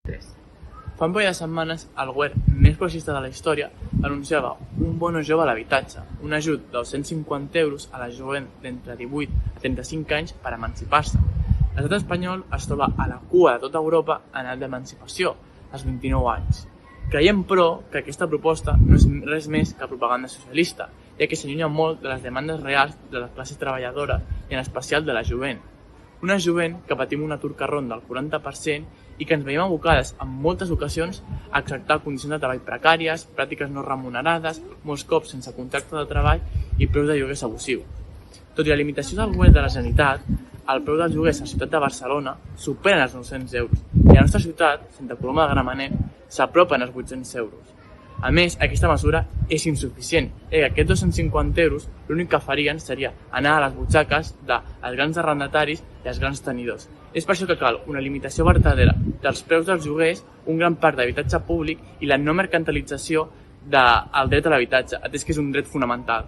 Fa un parell de setmanes, el govern més progressista de la història anunciava un bono jove a l'habitatge, un ajut de 250 euros a la jovent d'entre 18 a 35 anys per emancipar-se. L'estat espanyol es troba a la cua de tota Europa en edat d'emancipació, als 29 anys. Creiem, però, que aquesta proposta no és res més que propaganda socialista, ja que s'allunya molt de les demandes reals de les classes treballadores i en especial de la jovent. Una jovent que patim un atur que ronda el 40% i que ens veiem abocades en moltes ocasions a acceptar condicions de treball precàries, pràctiques no remunerades, molts cops sense contracte de treball i preus de lloguers abusius. Tot i la limitació del govern de la Generalitat, el preu dels lloguers a la ciutat de Barcelona superen els 900 euros i a la nostra ciutat, Santa Coloma de Gramenet, s'apropen als 800 euros. A més, aquesta mesura és insuficient, ja que aquests 250 euros l'únic que farien seria anar a les butxaques dels grans arrendataris i els grans tenidors. És per això que cal una limitació vertadera dels preus dels lloguers, un gran parc d'habitatge públic i la no mercantilització del dret a l'habitatge, atès que és un dret fonamental.